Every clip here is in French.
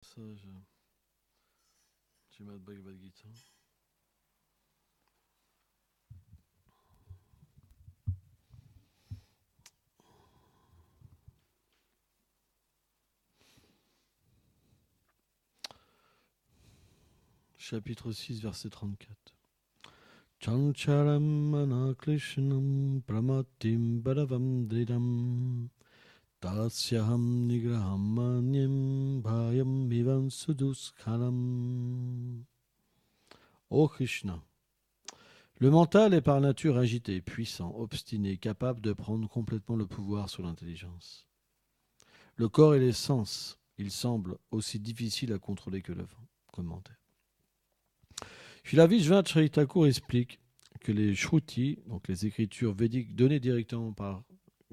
Passage Srimad Bhagavad Gita. Chapitre 6, verset 34. Chancharam anaklishnam pramatim bharavam dridam tasyaham nigraham manyam bhayam vivam suduskhalam. Ô Krishna, le mental est par nature agité, puissant, obstiné, capable de prendre complètement le pouvoir sur l'intelligence. Le corps et les sens, il semble aussi difficile à contrôler que le vent. Commentaire. Srila Vishvanath Thakur explique que les Shruti, donc les écritures védiques données directement par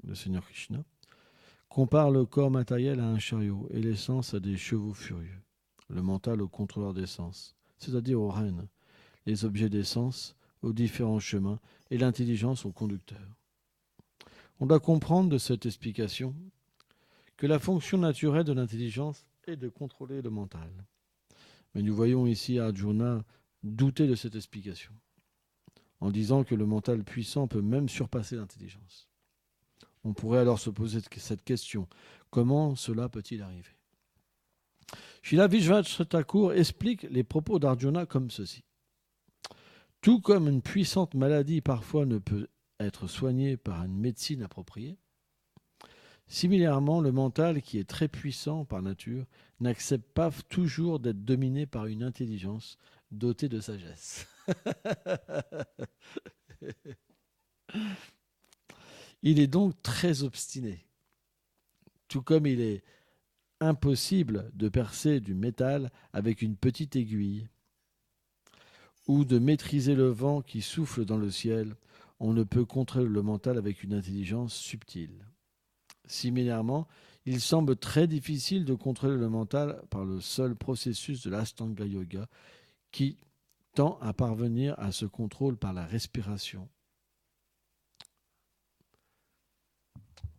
le Seigneur Krishna, comparent le corps matériel à un chariot et les sens à des chevaux furieux, le mental au contrôleur des sens, c'est-à-dire aux rênes, les objets des sens aux différents chemins et l'intelligence au conducteur. On doit comprendre de cette explication que la fonction naturelle de l'intelligence est de contrôler le mental. Mais nous voyons ici Arjuna douter de cette explication, en disant que le mental puissant peut même surpasser l'intelligence. On pourrait alors se poser cette question, comment cela peut-il arriver? Srila Vishvanath Thakur explique les propos d'Arjuna comme ceci. Tout comme une puissante maladie parfois ne peut être soignée par une médecine appropriée, similairement, le mental, qui est très puissant par nature, n'accepte pas toujours d'être dominé par une intelligence dotée de sagesse. Il est donc très obstiné, tout comme il est impossible de percer du métal avec une petite aiguille ou de maîtriser le vent qui souffle dans le ciel. On ne peut contrôler le mental avec une intelligence subtile. Similairement, il semble très difficile de contrôler le mental par le seul processus de l'Ashtanga Yoga qui tend à parvenir à ce contrôle par la respiration.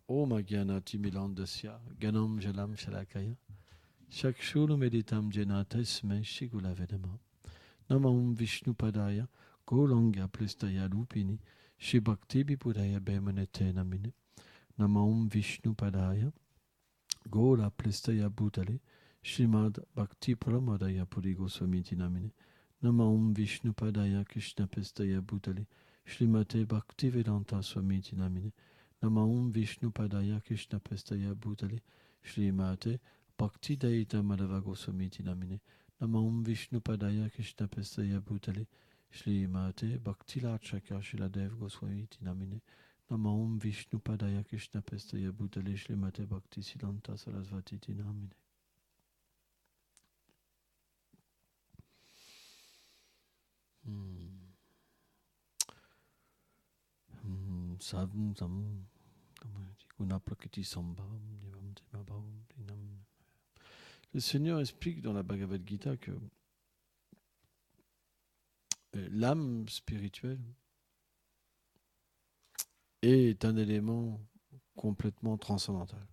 Om Agyanati Milandasya Ganam Jalam Shalakaya Shakshuru Meditam Jena Tasmai Shigula Vedama Namam Vishnu Padaya Golanga Plestaya Lupini Shibhakti Bipudaya Bemanete Namine Namam Vishnu Padaya Gola Plestaya Bhutale Shrimad Bhakti Pramadaya Puri Goswamiti Namine Namam Vishnu Padaya Krishna Plestaya Bhutale Shrimate Bhakti Vedanta Swamiti Namine Namam Vishnu Padaya Krishna Prestaya Bhutale Shrimate Bhakti Daita Madhava Goswamiti Namine Namam Vishnu Padaya Krishna Prestaya Bhutale Shrimate Bhakti Lachaka Shiladev Goswamiti Namine Namam Vishnu Padaya Krishna Prestaya Bhutale Shrimate Bhakti Siddhanta Sarasvati Namine. Le Seigneur explique dans la Bhagavad Gita que l'âme spirituelle est un élément complètement transcendantal.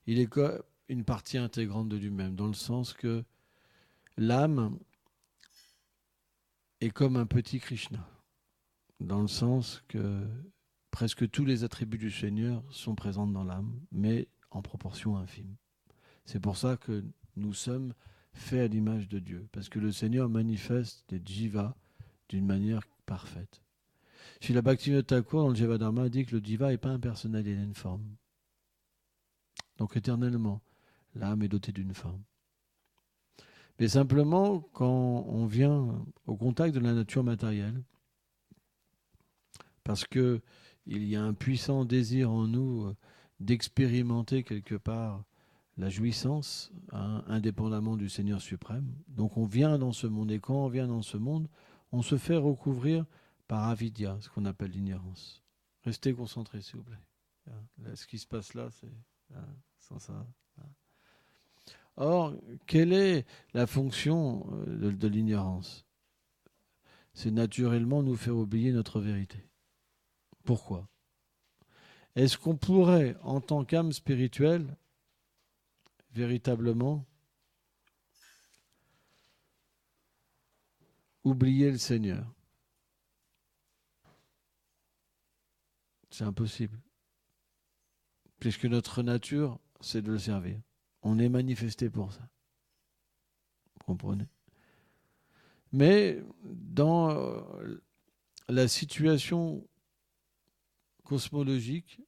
Il est une partie intégrante de lui-même, dans le sens que l'âme est comme un petit Krishna, dans le sens que presque tous les attributs du Seigneur sont présents dans l'âme, mais en proportion infime. C'est pour ça que nous sommes faits à l'image de Dieu, parce que le Seigneur manifeste des jivas d'une manière parfaite. Srila Bhaktivinoda Thakur, dans le Jivadharma, dit que le jiva n'est pas impersonnel, il a une forme. Donc éternellement, l'âme est dotée d'une forme. Mais simplement, quand on vient au contact de la nature matérielle, parce qu'il y a un puissant désir en nous d'expérimenter quelque part la jouissance, indépendamment du Seigneur suprême. Donc on vient dans ce monde, et quand on vient dans ce monde, on se fait recouvrir par avidya, ce qu'on appelle l'ignorance. Restez concentrés, s'il vous plaît. Là, ce qui se passe là, c'est sans ça. Or, quelle est la fonction de l'ignorance? C'est naturellement nous faire oublier notre vérité. Pourquoi? Est-ce qu'on pourrait, en tant qu'âme spirituelle, véritablement oublier le Seigneur. C'est impossible. Puisque notre nature, c'est de le servir. On est manifesté pour ça. Vous comprenez ? Mais dans la situation cosmologique,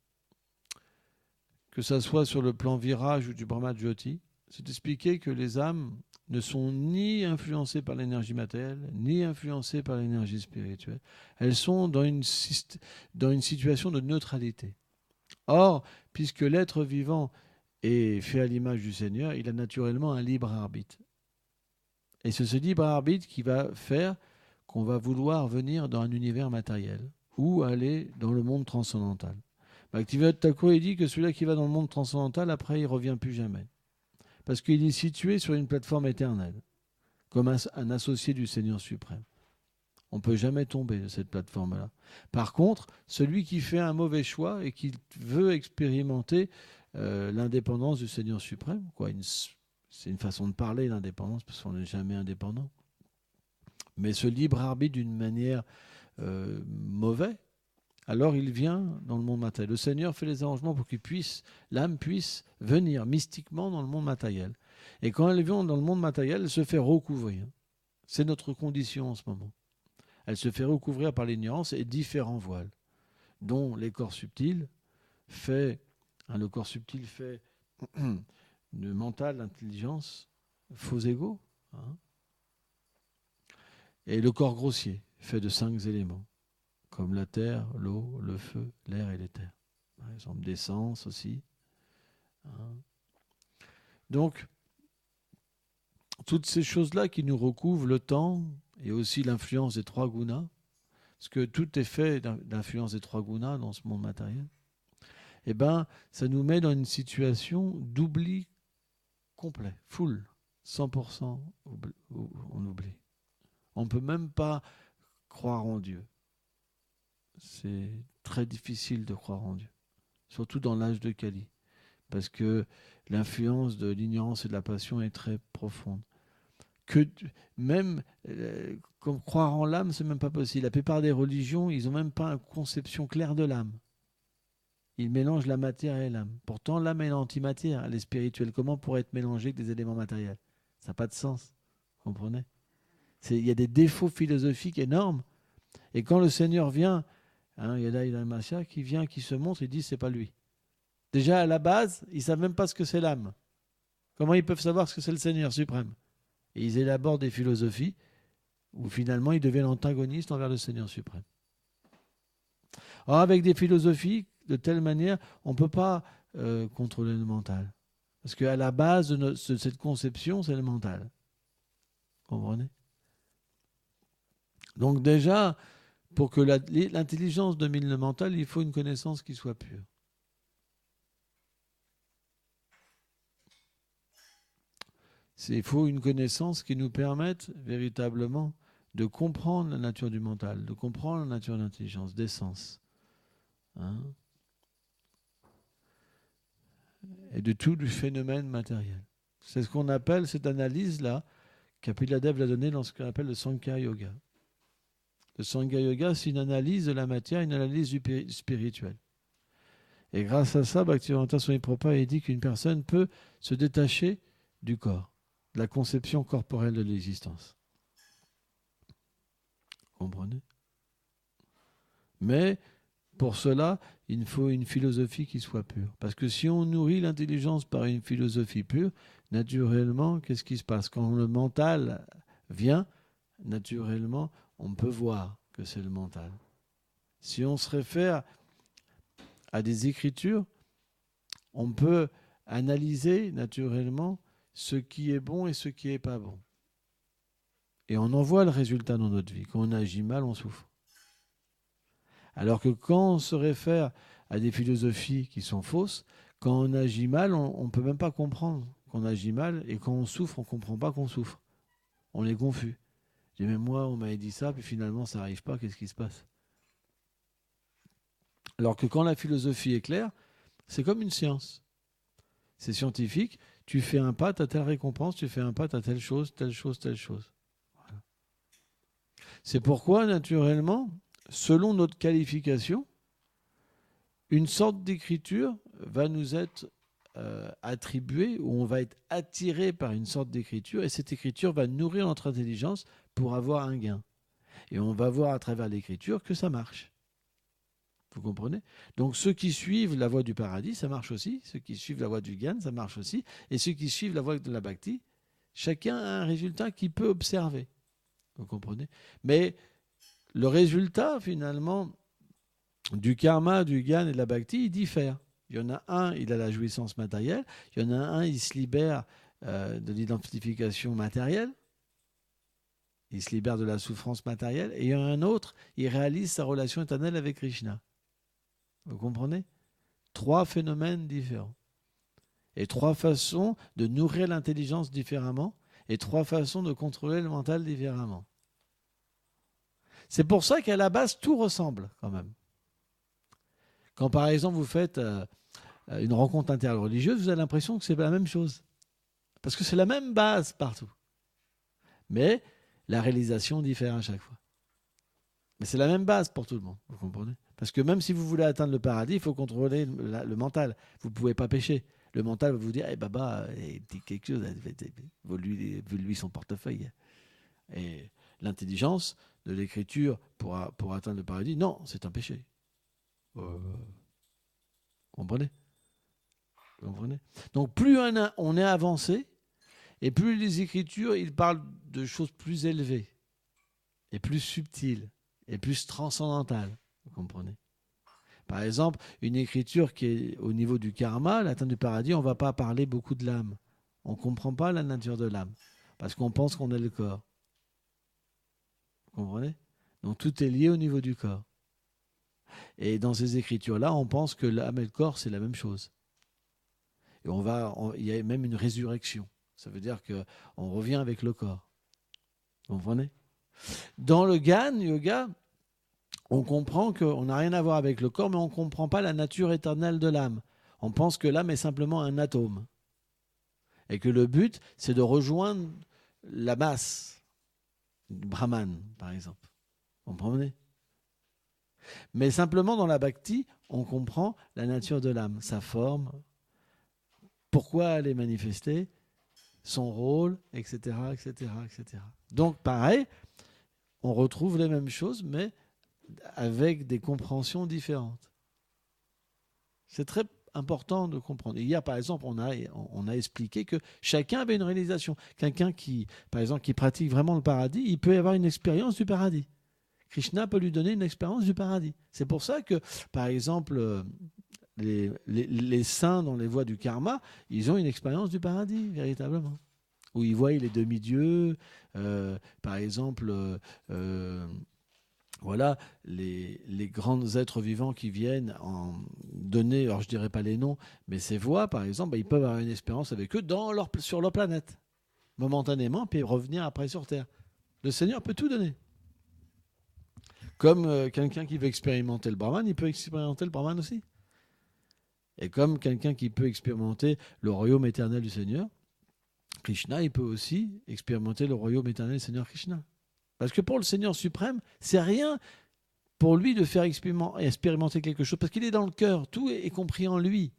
que ça soit sur le plan virage ou du Brahma Jyoti, c'est expliqué que les âmes ne sont ni influencées par l'énergie matérielle, ni influencées par l'énergie spirituelle. Elles sont dans une situation de neutralité. Or, puisque l'être vivant est fait à l'image du Seigneur, il a naturellement un libre arbitre. Et c'est ce libre arbitre qui va faire qu'on va vouloir venir dans un univers matériel ou aller dans le monde transcendantal. Bhaktivinoda Thakur dit que celui-là qui va dans le monde transcendantal, après, il ne revient plus jamais. Parce qu'il est situé sur une plateforme éternelle, comme un associé du Seigneur suprême. On ne peut jamais tomber de cette plateforme-là. Par contre, celui qui fait un mauvais choix et qui veut expérimenter l'indépendance du Seigneur suprême, c'est une façon de parler, l'indépendance, parce qu'on n'est jamais indépendant. Mais ce libre arbitre d'une manière mauvaise, alors il vient dans le monde matériel. Le Seigneur fait les arrangements pour que l'âme puisse venir mystiquement dans le monde matériel. Et quand elle vient dans le monde matériel, elle se fait recouvrir. C'est notre condition en ce moment. Elle se fait recouvrir par l'ignorance et différents voiles, dont les corps subtils le corps subtil fait de mental, l'intelligence, faux égaux. Et le corps grossier fait de 5 éléments, comme la terre, l'eau, le feu, l'air et l'éther. Par exemple, des sens aussi. Donc, toutes ces choses-là qui nous recouvrent le temps et aussi l'influence des 3 gunas, parce que tout est fait d'influence des 3 gunas dans ce monde matériel, eh ben, ça nous met dans une situation d'oubli complet, full, 100% on oublie. On ne peut même pas croire en Dieu. C'est très difficile de croire en Dieu, surtout dans l'âge de Kali, parce que l'influence de l'ignorance et de la passion est très profonde. Que même comme croire en l'âme, c'est même pas possible. La plupart des religions, ils n'ont même pas une conception claire de l'âme. Ils mélangent la matière et l'âme. Pourtant, l'âme est l'antimatière, elle est spirituelle. Comment pourrait être mélangée avec des éléments matériels ? Ça n'a pas de sens. Vous comprenez ? Il y a des défauts philosophiques énormes. Et quand le Seigneur vient, il y a là un Massia qui vient, qui se montre, il dit c'est pas lui. Déjà à la base, ils ne savent même pas ce que c'est l'âme. Comment ils peuvent savoir ce que c'est le Seigneur suprême ? Et ils élaborent des philosophies où finalement ils deviennent antagonistes envers le Seigneur suprême. Or, avec des philosophies, de telle manière, on ne peut pas contrôler le mental. Parce qu'à la base de cette conception, c'est le mental. Vous comprenez ? Donc déjà, pour que l'intelligence domine le mental, il faut une connaissance qui soit pure. Il faut une connaissance qui nous permette véritablement de comprendre la nature du mental, de comprendre la nature de l'intelligence, des sens. Et de tout le phénomène matériel. C'est ce qu'on appelle cette analyse-là, Kapila-dev l'a donnée dans ce qu'on appelle le Sankhya Yoga. Le Sankhya Yoga, c'est une analyse de la matière, une analyse du spirituel. Et grâce à ça, Bhaktivedanta Swami Prabhupada dit qu'une personne peut se détacher du corps, de la conception corporelle de l'existence. Vous comprenez ? Mais pour cela, il faut une philosophie qui soit pure. Parce que si on nourrit l'intelligence par une philosophie pure, naturellement, qu'est-ce qui se passe ? Quand le mental vient, naturellement, on peut voir que c'est le mental. Si on se réfère à des écritures, on peut analyser naturellement ce qui est bon et ce qui n'est pas bon. Et on en voit le résultat dans notre vie. Quand on agit mal, on souffre. Alors que quand on se réfère à des philosophies qui sont fausses, quand on agit mal, on ne peut même pas comprendre qu'on agit mal. Et quand on souffre, on ne comprend pas qu'on souffre. On est confus. Je dis, mais moi, on m'avait dit ça, puis finalement, ça n'arrive pas. Qu'est-ce qui se passe ? Alors que quand la philosophie est claire, c'est comme une science. C'est scientifique. Tu fais un pas, tu as telle récompense, tu fais un pas, tu as telle chose, telle chose, telle chose. Voilà. C'est pourquoi, naturellement, selon notre qualification, une sorte d'écriture va nous être attribuée, ou on va être attiré par une sorte d'écriture, et cette écriture va nourrir notre intelligence pour avoir un gain. Et on va voir à travers l'écriture que ça marche. Vous comprenez? Donc ceux qui suivent la voie du paradis, ça marche aussi. Ceux qui suivent la voie du Gyan, ça marche aussi. Et ceux qui suivent la voie de la Bhakti, chacun a un résultat qu'il peut observer. Vous comprenez? Mais le résultat, finalement, du karma, du Gyan et de la Bhakti, il diffère. Il y en a un, il a la jouissance matérielle. Il y en a un, il se libère de l'identification matérielle. Il se libère de la souffrance matérielle. Et il y en a un autre, il réalise sa relation éternelle avec Krishna. Vous comprenez? 3 phénomènes différents. Et 3 façons de nourrir l'intelligence différemment. Et 3 façons de contrôler le mental différemment. C'est pour ça qu'à la base, tout ressemble quand même. Quand par exemple vous faites une rencontre interreligieuse, vous avez l'impression que c'est la même chose. Parce que c'est la même base partout. Mais la réalisation diffère à chaque fois. Mais c'est la même base pour tout le monde, vous comprenez? Parce que même si vous voulez atteindre le paradis, il faut contrôler le mental. Vous ne pouvez pas pécher. Le mental va vous dire, Baba, dit quelque chose, vole-lui son portefeuille. Et l'intelligence de l'écriture pour atteindre le paradis, non, c'est un péché. Comprenez? Donc plus on est avancé, et plus les Écritures, ils parlent de choses plus élevées, et plus subtiles, et plus transcendantales. Vous comprenez? Par exemple, une écriture qui est au niveau du karma, l'atteinte du paradis, on ne va pas parler beaucoup de l'âme. On ne comprend pas la nature de l'âme, parce qu'on pense qu'on est le corps. Vous comprenez? Donc tout est lié au niveau du corps. Et dans ces écritures-là, on pense que l'âme et le corps, c'est la même chose. Et il y a même une résurrection. Ça veut dire qu'on revient avec le corps. Vous comprenez? Dans le Gyan Yoga, on comprend qu'on n'a rien à voir avec le corps, mais on ne comprend pas la nature éternelle de l'âme. On pense que l'âme est simplement un atome. Et que le but, c'est de rejoindre la masse, du Brahman, par exemple. Vous comprenez? Mais simplement, dans la bhakti, on comprend la nature de l'âme, sa forme, pourquoi elle est manifestée, son rôle, etc., etc., etc. Donc, pareil, on retrouve les mêmes choses, mais avec des compréhensions différentes. C'est très important de comprendre. Hier, par exemple, on a expliqué que chacun avait une réalisation. Quelqu'un qui, par exemple, qui pratique vraiment le paradis, il peut avoir une expérience du paradis. Krishna peut lui donner une expérience du paradis. C'est pour ça que, par exemple, les saints dans les voies du karma, ils ont une expérience du paradis, véritablement. Où ils voient les demi-dieux, par exemple, voilà, les grands êtres vivants qui viennent en donner, alors je ne dirais pas les noms, mais ces voies, par exemple, ils peuvent avoir une expérience avec eux sur leur planète, momentanément, puis revenir après sur Terre. Le Seigneur peut tout donner. Comme quelqu'un qui veut expérimenter le Brahman, il peut expérimenter le Brahman aussi. Et comme quelqu'un qui peut expérimenter le royaume éternel du Seigneur, Krishna, il peut aussi expérimenter le royaume éternel du Seigneur Krishna. Parce que pour le Seigneur suprême, c'est rien pour lui de faire expérimenter quelque chose, parce qu'il est dans le cœur, tout est compris en lui.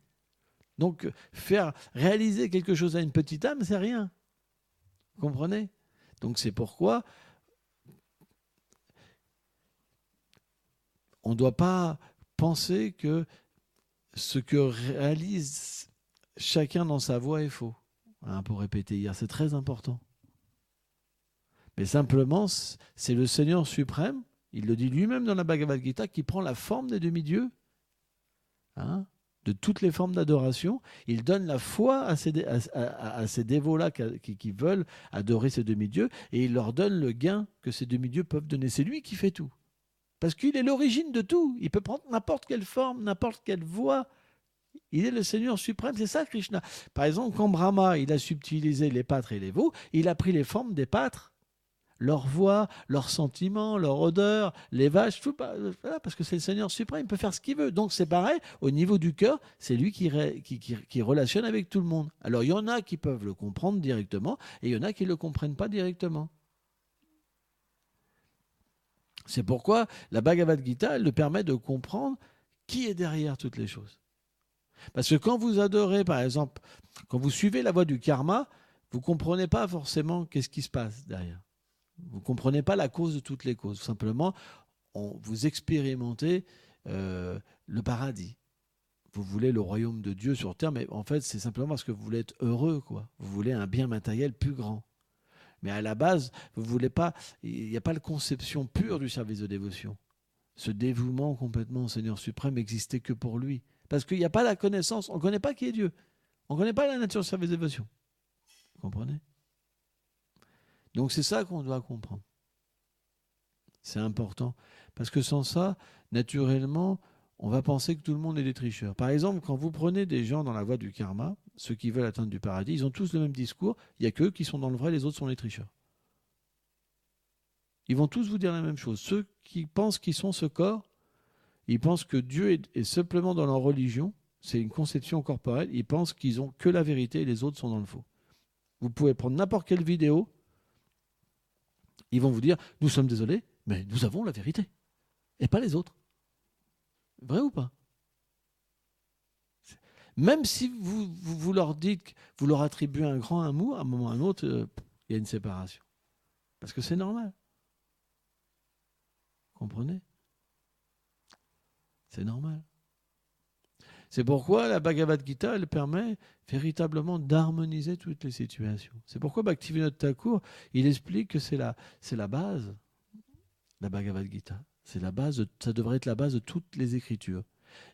Donc, faire réaliser quelque chose à une petite âme, c'est rien. Vous comprenez? Donc, c'est pourquoi on ne doit pas penser que ce que réalise chacun dans sa voie est faux. Pour répéter hier, c'est très important. Mais simplement, c'est le Seigneur suprême, il le dit lui-même dans la Bhagavad Gita, qui prend la forme des demi-dieux, de toutes les formes d'adoration. Il donne la foi à ces dévots-là qui veulent adorer ces demi-dieux, et il leur donne le gain que ces demi-dieux peuvent donner. C'est lui qui fait tout. Parce qu'il est l'origine de tout. Il peut prendre n'importe quelle forme, n'importe quelle voie. Il est le Seigneur suprême, c'est ça Krishna. Par exemple, quand Brahma il a subtilisé les pâtres et les veaux, il a pris les formes des pâtres. leur voix, leurs sentiments, leur odeur, les vaches, tout, voilà, parce que c'est le Seigneur suprême, il peut faire ce qu'il veut. Donc c'est pareil, au niveau du cœur, c'est lui qui relationne avec tout le monde. Alors il y en a qui peuvent le comprendre directement, et il y en a qui ne le comprennent pas directement. C'est pourquoi la Bhagavad Gita, elle le permet de comprendre qui est derrière toutes les choses. Parce que quand vous adorez, par exemple, quand vous suivez la voie du karma, vous ne comprenez pas forcément qu'est-ce qui se passe derrière. Vous ne comprenez pas la cause de toutes les causes. Simplement, vous expérimentez le paradis. Vous voulez le royaume de Dieu sur terre, mais en fait, c'est simplement parce que vous voulez être heureux, quoi. Vous voulez un bien matériel plus grand. Mais à la base, vous voulez pas. Il n'y a pas la conception pure du service de dévotion. Ce dévouement complètement au Seigneur suprême n'existait que pour lui. Parce qu'il n'y a pas la connaissance, on ne connaît pas qui est Dieu. On ne connaît pas la nature du service de dévotion. Vous comprenez? Donc c'est ça qu'on doit comprendre. C'est important. Parce que sans ça, naturellement, on va penser que tout le monde est des tricheurs. Par exemple, quand vous prenez des gens dans la voie du karma, ceux qui veulent atteindre du paradis, ils ont tous le même discours. Il n'y a qu'eux qui sont dans le vrai, les autres sont les tricheurs. Ils vont tous vous dire la même chose. Ceux qui pensent qu'ils sont ce corps, ils pensent que Dieu est simplement dans leur religion. C'est une conception corporelle. Ils pensent qu'ils ont que la vérité et les autres sont dans le faux. Vous pouvez prendre n'importe quelle vidéo. Ils vont vous dire, nous sommes désolés, mais nous avons la vérité. Et pas les autres. Vrai ou pas? Même si vous leur dites, vous leur attribuez un grand amour, à un moment ou à un autre, il y a une séparation. Parce que c'est normal. Comprenez? C'est normal. C'est pourquoi la Bhagavad Gita, elle permet véritablement d'harmoniser toutes les situations. C'est pourquoi Bhaktivinoda Thakur, il explique que c'est la base, la Bhagavad Gita. C'est la base, ça devrait être la base de toutes les écritures.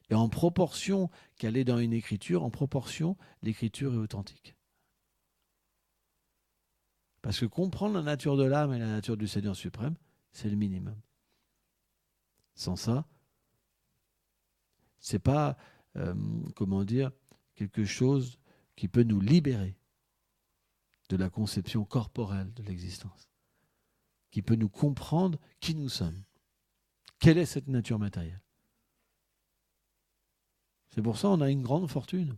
Et en proportion qu'elle est dans une écriture, en proportion, l'écriture est authentique. Parce que comprendre la nature de l'âme et la nature du Seigneur suprême, c'est le minimum. Sans ça, c'est pas, comment dire, quelque chose qui peut nous libérer de la conception corporelle de l'existence, qui peut nous comprendre qui nous sommes. Quelle est cette nature matérielle? C'est pour ça qu'on a une grande fortune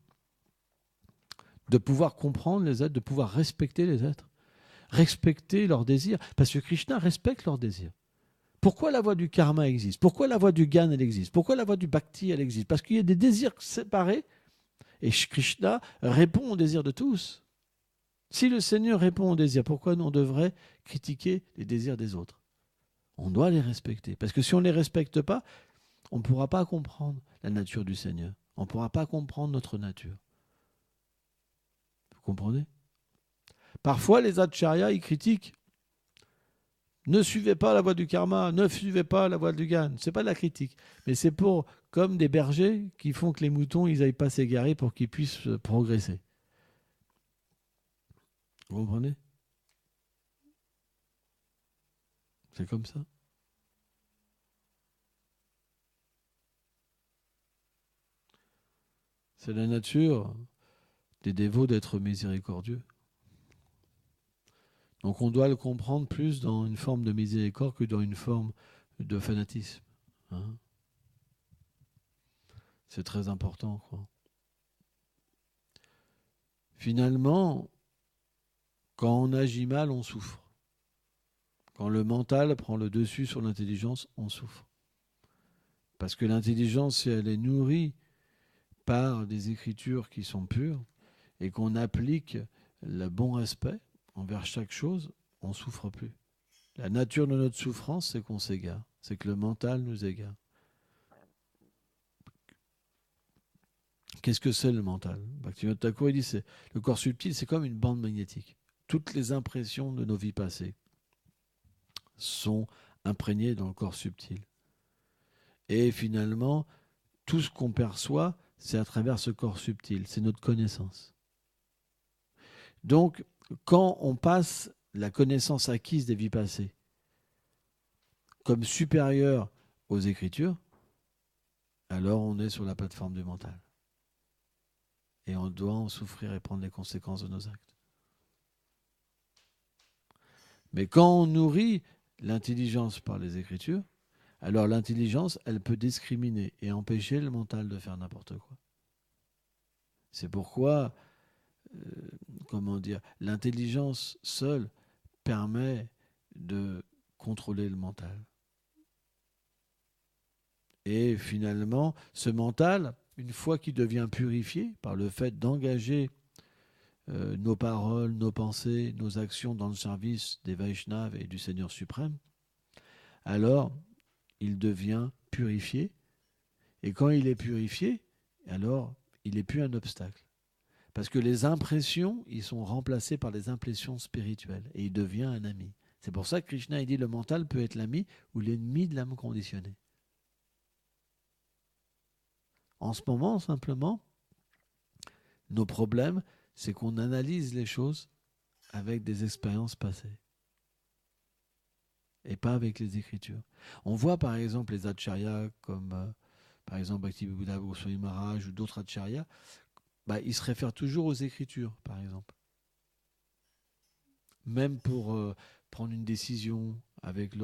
de pouvoir comprendre les êtres, de pouvoir respecter les êtres, respecter leurs désirs, parce que Krishna respecte leurs désirs. Pourquoi la voie du karma existe? Pourquoi la voie du gyan, elle existe? Pourquoi la voie du bhakti, elle existe? Parce qu'il y a des désirs séparés, et Krishna répond aux désirs de tous. Si le Seigneur répond aux désirs, pourquoi on devrait critiquer les désirs des autres? On doit les respecter, parce que si on ne les respecte pas, on ne pourra pas comprendre la nature du Seigneur. On ne pourra pas comprendre notre nature. Vous comprenez? Parfois, les acharyas, ils critiquent. Ne suivez pas la voie du karma, ne suivez pas la voie du gyan. Ce n'est pas de la critique, mais c'est pour, comme des bergers qui font que les moutons, ils n'aillent pas s'égarer pour qu'ils puissent progresser. Vous comprenez? C'est comme ça. C'est la nature des dévots d'être miséricordieux. Donc on doit le comprendre plus dans une forme de miséricorde que dans une forme de fanatisme. Hein? C'est très important, quoi. Finalement, quand on agit mal, on souffre. Quand le mental prend le dessus sur l'intelligence, on souffre. Parce que l'intelligence, si elle est nourrie par des écritures qui sont pures et qu'on applique le bon respect envers chaque chose, on ne souffre plus. La nature de notre souffrance, c'est qu'on s'égare. C'est que le mental nous égare. Qu'est-ce que c'est le mental? Bhaktivinoda Thakur, il dit c'est le corps subtil, c'est comme une bande magnétique. Toutes les impressions de nos vies passées sont imprégnées dans le corps subtil. Et finalement, tout ce qu'on perçoit, c'est à travers ce corps subtil. C'est notre connaissance. Donc, quand on passe la connaissance acquise des vies passées comme supérieure aux Écritures, alors on est sur la plateforme du mental. Et on doit en souffrir et prendre les conséquences de nos actes. Mais quand on nourrit l'intelligence par les Écritures, alors l'intelligence, elle peut discriminer et empêcher le mental de faire n'importe quoi. C'est pourquoi, l'intelligence seule permet de contrôler le mental. Et finalement, ce mental, une fois qu'il devient purifié par le fait d'engager nos paroles, nos pensées, nos actions dans le service des Vaishnavas et du Seigneur suprême, alors il devient purifié. Et quand il est purifié, alors il n'est plus un obstacle. Parce que les impressions, ils sont remplacées par les impressions spirituelles. Et il devient un ami. C'est pour ça que Krishna il dit le mental peut être l'ami ou l'ennemi de l'âme conditionnée. En ce moment, simplement, nos problèmes, c'est qu'on analyse les choses avec des expériences passées. Et pas avec les Écritures. On voit par exemple les acharyas comme par exemple Bhakti-Vibuddha Goswami Maharaj ou d'autres acharyas, ils se réfèrent toujours aux Écritures, par exemple. Même pour prendre une décision avec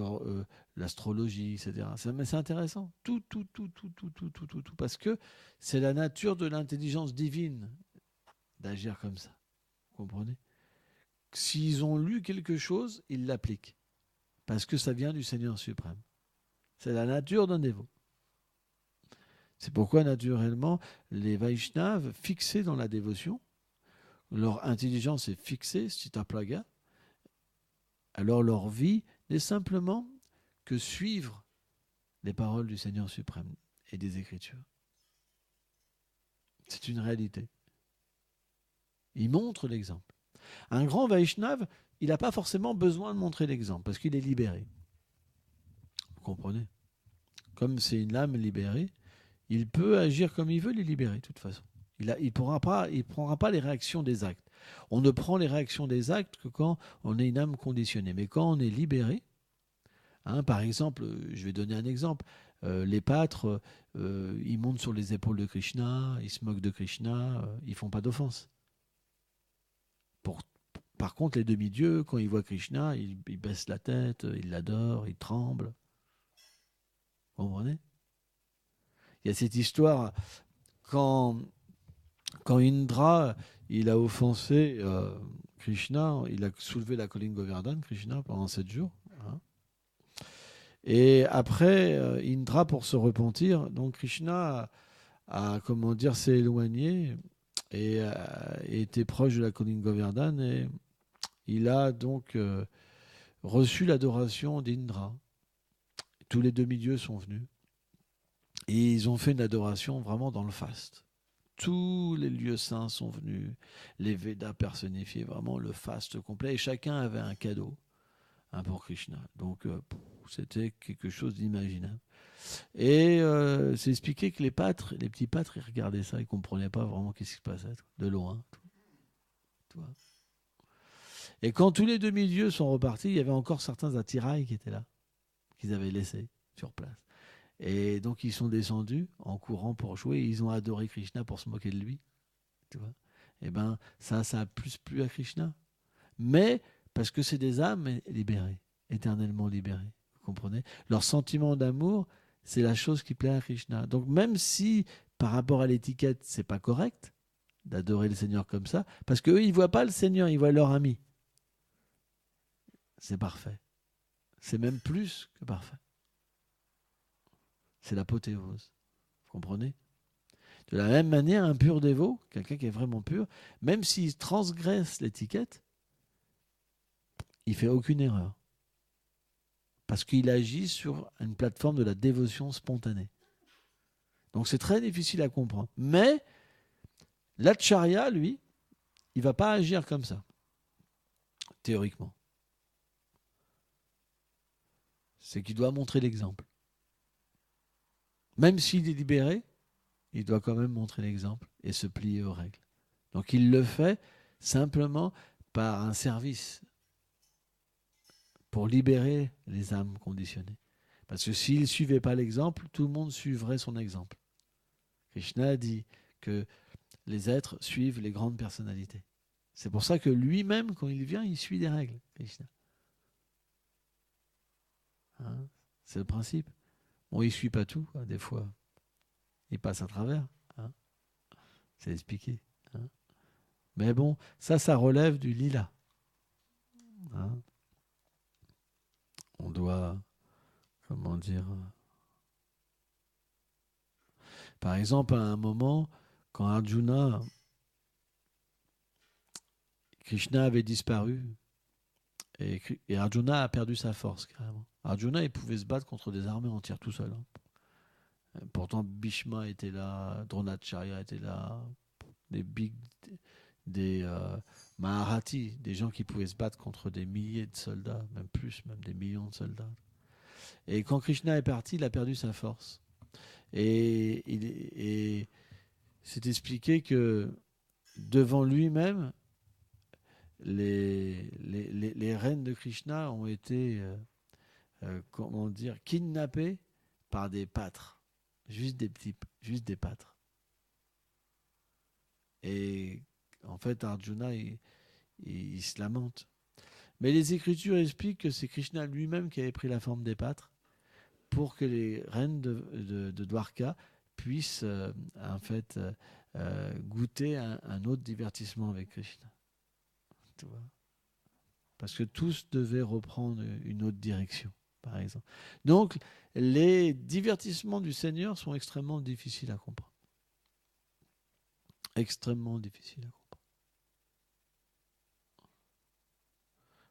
l'astrologie, etc. Mais c'est intéressant. Tout, parce que c'est la nature de l'intelligence divine d'agir comme ça. Vous comprenez ? S'ils ont lu quelque chose, ils l'appliquent. Parce que ça vient du Seigneur suprême. C'est la nature d'un dévot. C'est pourquoi, naturellement, les Vaishnavas, fixés dans la dévotion, leur intelligence est fixée, Stitaplaga, alors leur vie n'est simplement que suivre les paroles du Seigneur suprême et des Écritures. C'est une réalité. Il montre l'exemple. Un grand Vaishnava, il n'a pas forcément besoin de montrer l'exemple, parce qu'il est libéré. Vous comprenez ? Comme c'est une âme libérée, il peut agir comme il veut les libérer, de toute façon. Il ne prendra pas les réactions des actes. On ne prend les réactions des actes que quand on est une âme conditionnée. Mais quand on est libéré, par exemple, je vais donner un exemple, les pâtres, ils montent sur les épaules de Krishna, ils se moquent de Krishna, ils ne font pas d'offense. Par contre, les demi-dieux, quand ils voient Krishna, ils baissent la tête, ils l'adorent, ils tremblent. Vous comprenez ? Il y a cette histoire, quand Indra il a offensé Krishna, il a soulevé la colline Govardhan, Krishna, pendant 7 jours. Et après, Indra, pour se repentir, donc Krishna s'est éloigné et était proche de la colline Govardhan et il a donc reçu l'adoration d'Indra. Tous les demi-dieux sont venus et ils ont fait une adoration vraiment dans le faste. Tous les lieux saints sont venus, les Védas personnifiés, vraiment le faste complet, et chacun avait un cadeau pour Krishna. Donc c'était quelque chose d'imaginable. Et c'est expliqué que les petits pâtres, ils regardaient ça, ils ne comprenaient pas vraiment ce qui se passait, de loin. Tout. Et quand tous les demi-dieux sont repartis, il y avait encore certains attirails qui étaient là, qu'ils avaient laissés sur place. Et donc ils sont descendus en courant pour jouer, et ils ont adoré Krishna pour se moquer de lui. Tu vois ? Et bien ça a plus plu à Krishna. Mais parce que c'est des âmes libérées, éternellement libérées. Vous comprenez ? Leur sentiment d'amour, c'est la chose qui plaît à Krishna. Donc même si par rapport à l'étiquette, c'est pas correct d'adorer le Seigneur comme ça, parce qu'eux, ils voient pas le Seigneur, ils voient leur ami. C'est parfait. C'est même plus que parfait. C'est l'apothéose. Vous comprenez ? De la même manière, un pur dévot, quelqu'un qui est vraiment pur, même s'il transgresse l'étiquette, il ne fait aucune erreur. Parce qu'il agit sur une plateforme de la dévotion spontanée. Donc c'est très difficile à comprendre. Mais l'acharya, lui, il ne va pas agir comme ça, théoriquement. C'est qu'il doit montrer l'exemple. Même s'il est libéré, il doit quand même montrer l'exemple et se plier aux règles. Donc il le fait simplement par un service pour libérer les âmes conditionnées. Parce que s'il ne suivait pas l'exemple, tout le monde suivrait son exemple. Krishna dit que les êtres suivent les grandes personnalités. C'est pour ça que lui-même, quand il vient, il suit des règles, Krishna. Hein, c'est le principe. Bon, il ne suit pas tout, hein, des fois. Il passe à travers. Hein, c'est expliqué. Hein. Mais bon, ça relève du lila. Hein. On doit, comment dire... Par exemple, à un moment, quand Arjuna, Krishna avait disparu, et Arjuna a perdu sa force, carrément. Arjuna, il pouvait se battre contre des armées entières tout seul. Hein. Pourtant, Bhishma était là, Dronacharya était là, des Maharathis, des gens qui pouvaient se battre contre des milliers de soldats, même plus, même des millions de soldats. Et quand Krishna est parti, il a perdu sa force. Et c'est expliqué que devant lui-même, les reines de Krishna ont été, comment dire, kidnappées par des pâtres, juste des pâtres. Et en fait, Arjuna, il se lamente. Mais les Écritures expliquent que c'est Krishna lui-même qui avait pris la forme des pâtres pour que les reines de Dwarka puissent en fait goûter un autre divertissement avec Krishna. Tu vois, parce que tous devaient reprendre une autre direction, par exemple. Donc, les divertissements du Seigneur sont extrêmement difficiles à comprendre. Extrêmement difficiles à comprendre.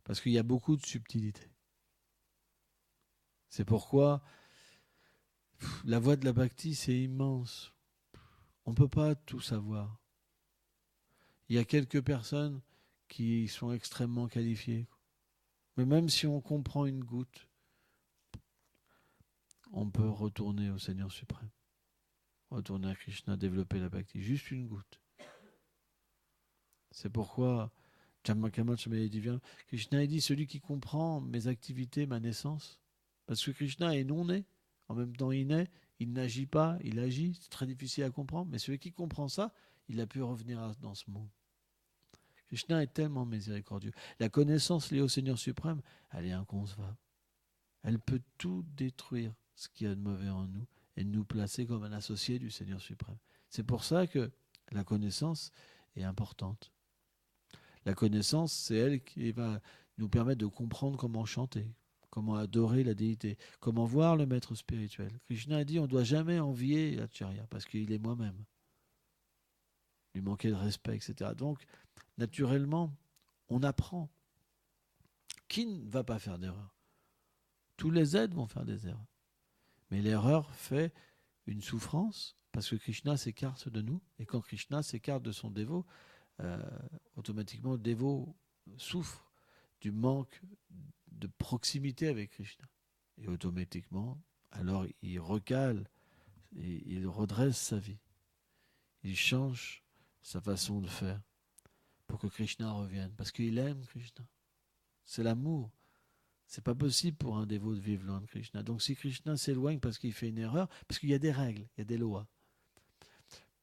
Parce qu'il y a beaucoup de subtilité. C'est pourquoi la voie de la bhakti, c'est immense. On ne peut pas tout savoir. Il y a quelques personnes qui sont extrêmement qualifiées. Mais même si on comprend une goutte, on peut retourner au Seigneur suprême. Retourner à Krishna, développer la bhakti. Juste une goutte. C'est pourquoi Krishna a dit, celui qui comprend mes activités, ma naissance. Parce que Krishna est non né. En même temps, il naît, il n'agit pas, il agit. C'est très difficile à comprendre. Mais celui qui comprend ça, il a pu revenir dans ce monde. Krishna est tellement miséricordieux. La connaissance liée au Seigneur suprême, elle est inconcevable. Elle peut tout détruire ce qu'il y a de mauvais en nous et nous placer comme un associé du Seigneur suprême. C'est pour ça que la connaissance est importante. La connaissance, c'est elle qui va nous permettre de comprendre comment chanter, comment adorer la déité, comment voir le maître spirituel. Krishna a dit on ne doit jamais envier Acharya parce qu'il est moi-même. Lui manquer de respect, etc. Donc, naturellement, on apprend. Qui ne va pas faire d'erreur? Tous les êtres vont faire des erreurs. Mais l'erreur fait une souffrance parce que Krishna s'écarte de nous. Et quand Krishna s'écarte de son dévot, automatiquement le dévot souffre du manque de proximité avec Krishna. Et automatiquement, alors il recale et il redresse sa vie. Il change sa façon de faire pour que Krishna revienne. Parce qu'il aime Krishna. C'est l'amour. C'est pas possible pour un dévot de vivre loin de Krishna. Donc si Krishna s'éloigne parce qu'il fait une erreur, parce qu'il y a des règles, il y a des lois.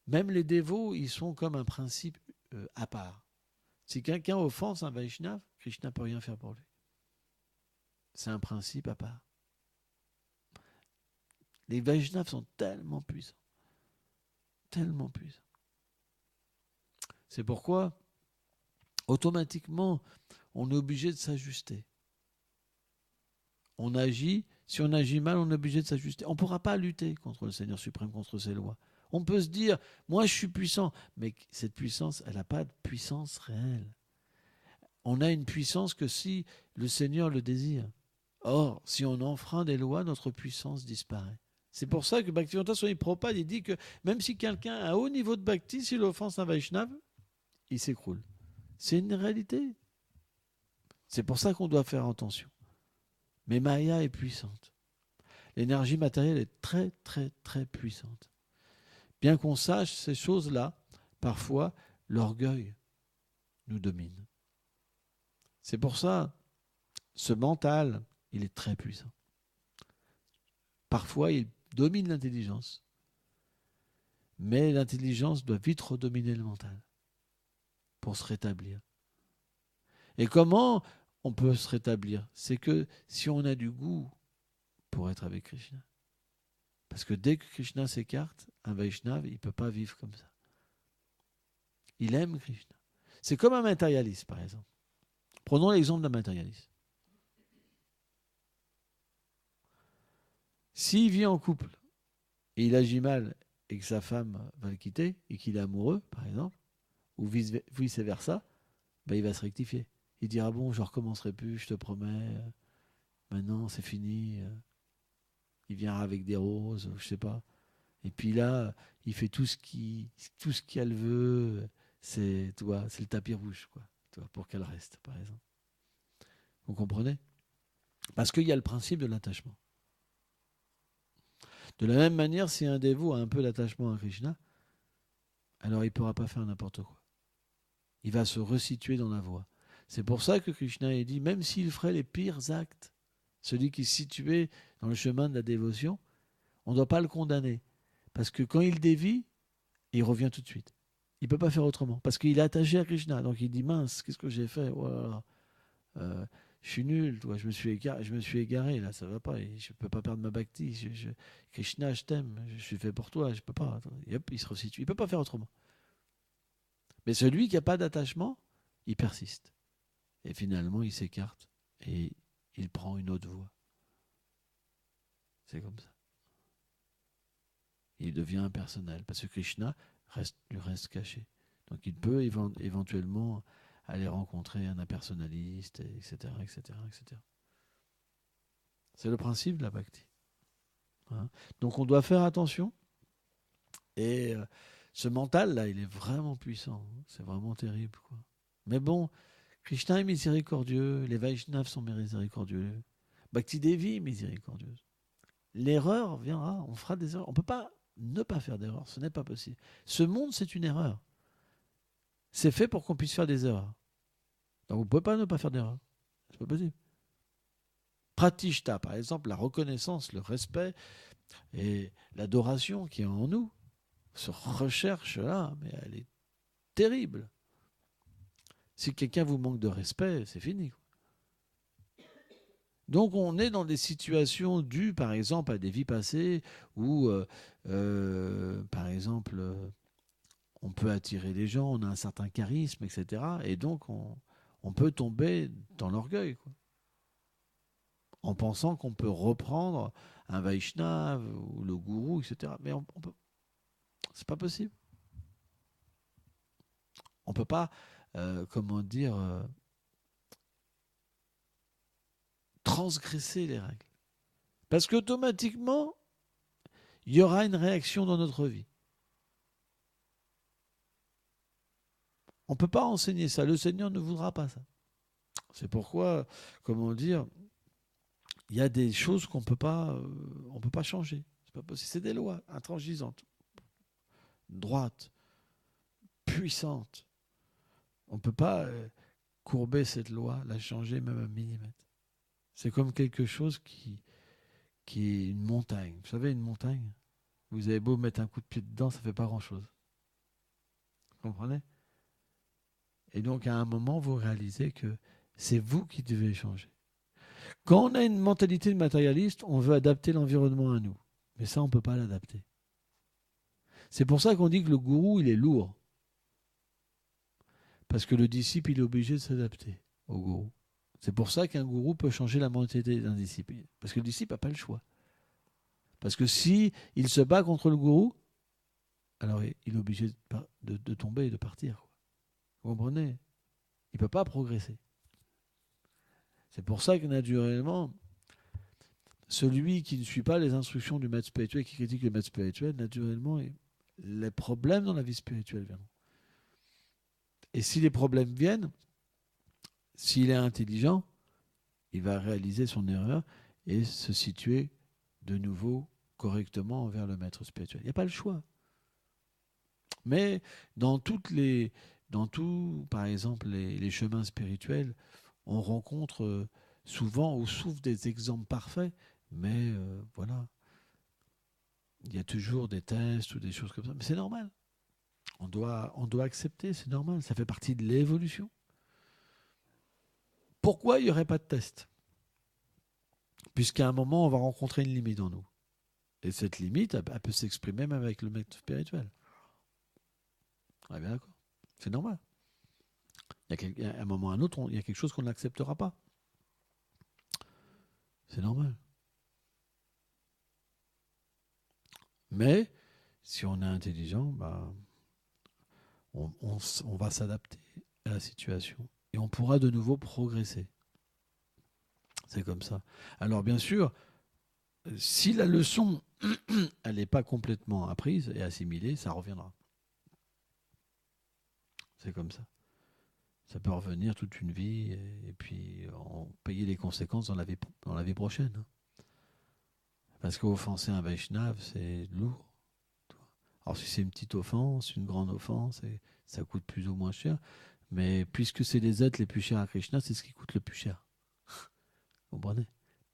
Même les dévots, ils sont comme un principe à part. Si quelqu'un offense un Vaishnav, Krishna ne peut rien faire pour lui. C'est un principe à part. Les Vaishnavas sont tellement puissants. Tellement puissants. C'est pourquoi, automatiquement, on est obligé de s'ajuster. On agit, si on agit mal, on est obligé de s'ajuster. On ne pourra pas lutter contre le Seigneur suprême, contre ses lois. On peut se dire, moi je suis puissant, mais cette puissance, elle n'a pas de puissance réelle. On a une puissance que si le Seigneur le désire. Or, si on enfreint des lois, notre puissance disparaît. C'est pour ça que Bhaktivedanta Swami Prabhupada il dit que même si quelqu'un a un haut niveau de bhakti, s'il offense un Vaishnav, il s'écroule. C'est une réalité. C'est pour ça qu'on doit faire attention. Mais Maya est puissante. L'énergie matérielle est très, très, très puissante. Bien qu'on sache ces choses-là, parfois, l'orgueil nous domine. C'est pour ça, ce mental, il est très puissant. Parfois, il domine l'intelligence. Mais l'intelligence doit vite redominer le mental pour se rétablir. Et comment on peut se rétablir? C'est que si on a du goût pour être avec Krishna. Parce que dès que Krishna s'écarte, un Vaishnava, il ne peut pas vivre comme ça. Il aime Krishna. C'est comme un matérialiste, par exemple. Prenons l'exemple d'un matérialiste. S'il vit en couple et il agit mal et que sa femme va le quitter et qu'il est amoureux, par exemple, ou vice-versa, ben il va se rectifier. Il dira, bon, je ne recommencerai plus, je te promets, maintenant c'est fini. Il viendra avec des roses, je ne sais pas. Et puis là, il fait tout ce qu'elle veut. C'est le tapis rouge, quoi, pour qu'elle reste, par exemple. Vous comprenez? Parce qu'il y a le principe de l'attachement. De la même manière, si un dévot a un peu d'attachement à Krishna, alors il ne pourra pas faire n'importe quoi. Il va se resituer dans la voie. C'est pour ça que Krishna a dit, même s'il ferait les pires actes, celui qui se situait dans le chemin de la dévotion, on ne doit pas le condamner. Parce que quand il dévie, il revient tout de suite. Il ne peut pas faire autrement. Parce qu'il est attaché à Krishna. Donc il dit, mince, qu'est-ce que j'ai fait? Voilà. Je suis nul, je me suis égaré, là, ça ne va pas. Je ne peux pas perdre ma bhakti. Krishna, je t'aime, je suis fait pour toi, je ne peux pas. Et hop, il se resitue. Il ne peut pas faire autrement. Mais celui qui n'a pas d'attachement, il persiste. Et finalement, il s'écarte et il prend une autre voie. C'est comme ça. Il devient impersonnel parce que Krishna lui reste caché. Donc il peut éventuellement aller rencontrer un impersonnaliste, etc., etc., etc. C'est le principe de la bhakti. Hein. Donc on doit faire attention. Et ce mental-là, il est vraiment puissant. C'est vraiment terrible, quoi. Mais bon, Krishna est miséricordieux, les Vaishnavas sont miséricordieux, Bhakti Devi est miséricordieuse. L'erreur viendra, on fera des erreurs. On ne peut pas ne pas faire d'erreurs, ce n'est pas possible. Ce monde, c'est une erreur. C'est fait pour qu'on puisse faire des erreurs. Donc vous ne pouvez pas ne pas faire d'erreurs. C'est pas possible. Pratishta, par exemple, la reconnaissance, le respect et l'adoration qui est en nous, se recherche là, mais elle est terrible. Si quelqu'un vous manque de respect, c'est fini. Donc on est dans des situations dues, par exemple, à des vies passées où, par exemple, on peut attirer les gens, on a un certain charisme, etc. Et donc on peut tomber dans l'orgueil, quoi, en pensant qu'on peut reprendre un Vaishnava ou le gourou, etc. Mais on peut, c'est pas possible. On peut pas, comment dire, transgresser les règles. Parce qu'automatiquement, il y aura une réaction dans notre vie. On ne peut pas enseigner ça. Le Seigneur ne voudra pas ça. C'est pourquoi, comment dire, il y a des choses qu'on peut pas changer. C'est pas possible. C'est des lois intransigeantes, droites, puissantes. On ne peut pas courber cette loi, la changer même un millimètre. C'est comme quelque chose qui est une montagne. Vous savez, une montagne, vous avez beau mettre un coup de pied dedans, ça ne fait pas grand-chose. Vous comprenez? Et donc, à un moment, vous réalisez que c'est vous qui devez changer. Quand on a une mentalité de matérialiste, on veut adapter l'environnement à nous. Mais ça, on ne peut pas l'adapter. C'est pour ça qu'on dit que le gourou, il est lourd. Parce que le disciple, il est obligé de s'adapter au gourou. C'est pour ça qu'un gourou peut changer la mentalité d'un disciple. Parce que le disciple n'a pas le choix. Parce que si il se bat contre le gourou, alors il est obligé de tomber et de partir. Vous comprenez? Il ne peut pas progresser. C'est pour ça que naturellement, celui qui ne suit pas les instructions du maître spirituel, qui critique le maître spirituel, naturellement, les problèmes dans la vie spirituelle viendront. Et si les problèmes viennent, s'il est intelligent, il va réaliser son erreur et se situer de nouveau correctement envers le maître spirituel. Il n'y a pas le choix. Mais dans par exemple, les chemins spirituels, on rencontre souvent ou souffre des exemples parfaits, mais voilà, il y a toujours des tests ou des choses comme ça. Mais c'est normal. On doit accepter, c'est normal. Ça fait partie de l'évolution. Pourquoi il n'y aurait pas de test? Puisqu'à un moment, on va rencontrer une limite en nous. Et cette limite, elle peut s'exprimer même avec le maître spirituel. On est bien d'accord. C'est normal. Il y a un moment ou un autre, il y a quelque chose qu'on n'acceptera pas. C'est normal. Mais, si on est intelligent, bah, on va s'adapter à la situation. Et on pourra de nouveau progresser. C'est comme ça. Alors, bien sûr, si la leçon, elle n'est pas complètement apprise et assimilée, ça reviendra. C'est comme ça. Ça peut revenir toute une vie et puis en payer les conséquences dans la vie prochaine. Parce qu'offenser un Vaishnav, c'est lourd. Alors si c'est une petite offense, une grande offense, ça coûte plus ou moins cher. Mais puisque c'est les êtres les plus chers à Krishna, c'est ce qui coûte le plus cher. Vous comprenez?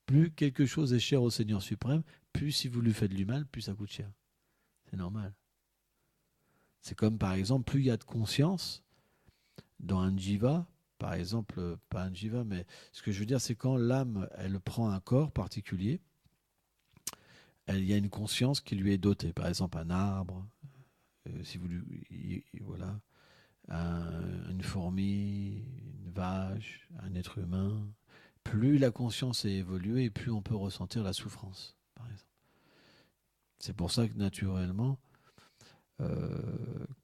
Plus quelque chose est cher au Seigneur suprême, plus si vous lui faites du mal, plus ça coûte cher. C'est normal. C'est comme par exemple, plus il y a de conscience dans un jiva, par exemple, pas un jiva, mais ce que je veux dire, c'est quand l'âme, elle prend un corps particulier, il y a une conscience qui lui est dotée. Par exemple, un arbre, si vous lui, voilà, une fourmi, une vache, un être humain. Plus la conscience est évoluée, plus on peut ressentir la souffrance, par exemple. C'est pour ça que naturellement,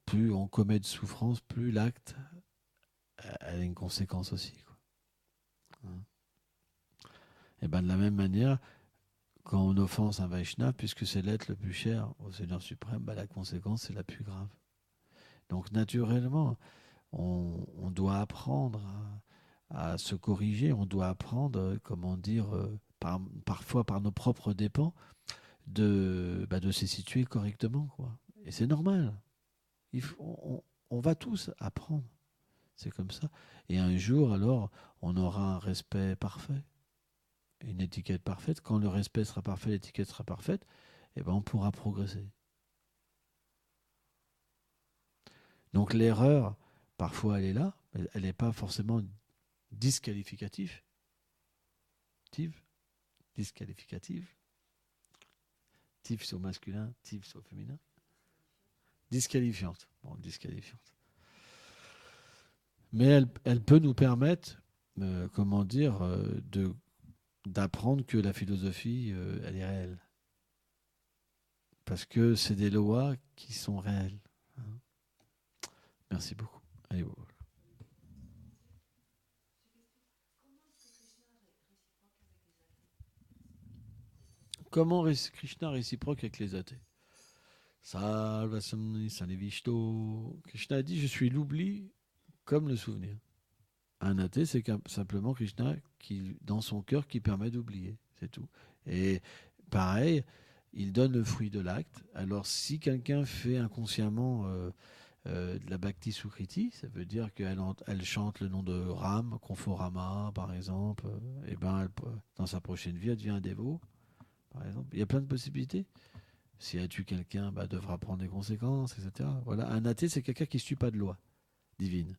plus on commet de souffrance, plus l'acte a une conséquence aussi, quoi. Hein. Et bien de la même manière, quand on offense un Vaishnava, puisque c'est l'être le plus cher au Seigneur suprême, ben la conséquence c'est la plus grave. Donc naturellement, on doit apprendre à se corriger, on doit apprendre, comment dire, parfois par nos propres dépens, de se situer correctement, quoi. Et c'est normal. On va tous apprendre. C'est comme ça. Et un jour, alors, on aura un respect parfait, une étiquette parfaite. Quand le respect sera parfait, l'étiquette sera parfaite, eh ben, on pourra progresser. Donc l'erreur, parfois, elle est là, mais elle n'est pas forcément disqualificative. Disqualificative. Tif, c'est au masculin, tif, c'est au féminin. Disqualifiante. Bon, disqualifiante. Mais elle peut nous permettre, comment dire, d'apprendre que la philosophie, elle est réelle. Parce que c'est des lois qui sont réelles. Hein. Merci beaucoup. Allez, voilà. Comment Krishna réciproque avec les athées? Salvasam Sanevishto. Krishna a dit, je suis l'oubli comme le souvenir. Un athée, c'est simplement Krishna qui, dans son cœur, qui permet d'oublier. C'est tout. Et pareil, il donne le fruit de l'acte. Alors, si quelqu'un fait inconsciemment de la Bhakti Sukriti, ça veut dire qu'elle chante le nom de Ram, Conforama, par exemple, et ben, dans sa prochaine vie, elle devient un dévot, par exemple. Il y a plein de possibilités. Si elle tue quelqu'un, bah, elle devra prendre des conséquences, etc. Voilà. Un athée, c'est quelqu'un qui ne suit pas de loi divine.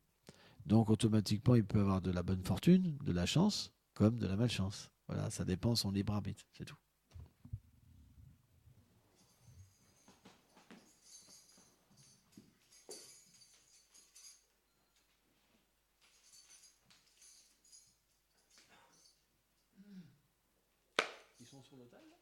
Donc, automatiquement, il peut avoir de la bonne fortune, de la chance, comme de la malchance. Voilà, ça dépend de son libre arbitre, c'est tout. Ils sont sur le table là?